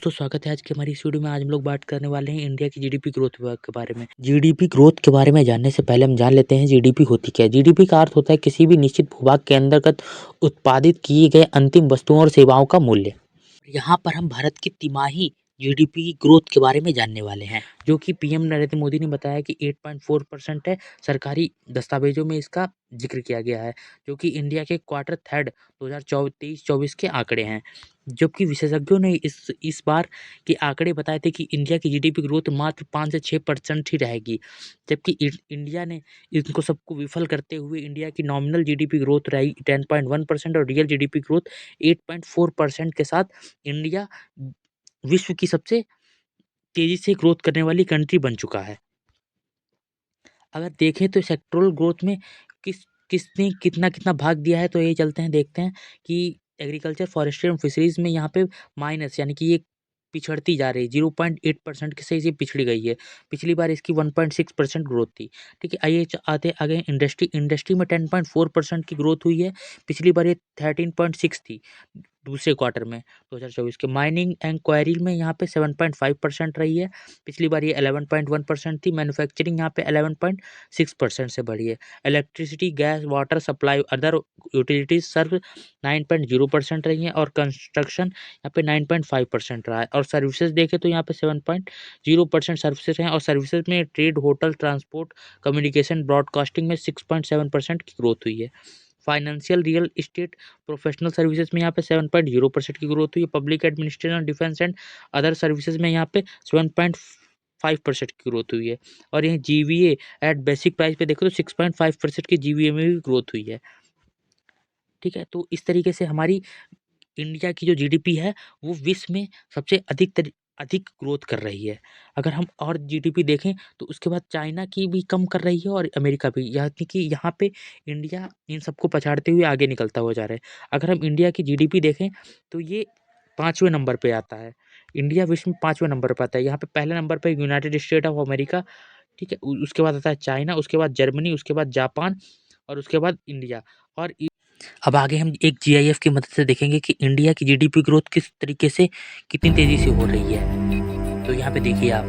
दोस्तों स्वागत है आज की हमारी इस वीडियो में। आज हम लोग बात करने वाले हैं इंडिया की जीडीपी ग्रोथ विभाग के बारे में। जीडीपी ग्रोथ के बारे में जानने से पहले हम जान लेते हैं जीडीपी होती क्या है। जीडीपी का अर्थ होता है किसी भी निश्चित भूभाग के अंतर्गत उत्पादित किए गए अंतिम वस्तुओं और सेवाओं का मूल्य। यहाँ पर हम भारत की तिमाही जीडीपी ग्रोथ के बारे में जानने वाले हैं, जो कि पीएम नरेंद्र मोदी ने बताया कि 8.4% है। सरकारी दस्तावेजों में इसका जिक्र किया गया है, जो कि इंडिया के क्वार्टर थर्ड 2023-24 के आंकड़े हैं। जबकि विशेषज्ञों ने इस बार के आंकड़े बताए थे कि इंडिया की जीडीपी ग्रोथ मात्र 5 से 6% ही रहेगी, जबकि इंडिया ने इनको सबको विफल करते हुए इंडिया की नॉमिनल जीडीपी ग्रोथ रही 10.1% और रियल जीडीपी ग्रोथ 8.4% के साथ इंडिया विश्व की सबसे तेजी से ग्रोथ करने वाली कंट्री बन चुका है। अगर देखें तो सेक्टोरल ग्रोथ में किसने कितना भाग दिया है, तो ये चलते हैं देखते हैं कि एग्रीकल्चर, फॉरेस्ट्री एंड फिशरीज में यहाँ पे माइनस, यानी कि ये पिछड़ती जा रही है। 0.8% के से ये पिछड़ी गई है। पिछली बार इसकी 1.6% ग्रोथ थी। ठीक है, आइए आते आगे इंडस्ट्री में 10.4% की ग्रोथ हुई है। पिछली बार ये 13.6 थी दूसरे क्वार्टर में 2024 के। माइनिंग एंड क्वारी में यहाँ पे 7.5% रही है। पिछली बार ये 11.1% थी। मैन्युफैक्चरिंग यहाँ पे 11.6% से बढ़ी है। Electricity, gas, water supply, other utilities serve 9.0% रही है और कंस्ट्रक्शन यहाँ पे 9.5% रहा है। और सर्विसेज देखें तो यहाँ पे 7.0% सर्विसेज हैं और सर्विसेज में trade, hotel, transport, communication, broadcasting में 6.7% की ग्रोथ हुई है। Financial, real estate, professional services में यहाँ पे 7.0% की ग्रोथ हुई है। Public administration, defence and other services में यहाँ पे 7.5% की ग्रोथ हुई है। और यहीं जीवीए एट बेसिक प्राइस पे देखो तो 6.5% की जीवीए में भी ग्रोथ हुई है। ठीक है, तो इस तरीके से हमारी इंडिया की जो जीडीपी है वो विश्व में सबसे अधिक ग्रोथ कर रही है। अगर हम और जीडीपी देखें तो उसके बाद चाइना की भी कम कर रही है और अमेरिका भी, यानी कि यहाँ पे इंडिया इन सबको पछाड़ते हुए आगे निकलता हुआ जा रहा है। अगर हम इंडिया की जीडीपी देखें तो ये 5वें नंबर पे आता है। इंडिया विश्व में 5वें नंबर पर आता है। यहाँ पे पहले नंबर पर यूनाइटेड स्टेट ऑफ अमेरिका, ठीक है, उसके बाद आता है चाइना, उसके बाद जर्मनी, उसके बाद जापान और उसके बाद इंडिया। और अब आगे हम एक जीआईएफ की मदद से देखेंगे कि इंडिया की जीडीपी ग्रोथ किस तरीके से कितनी तेजी से हो रही है। तो यहाँ पे देखिए आप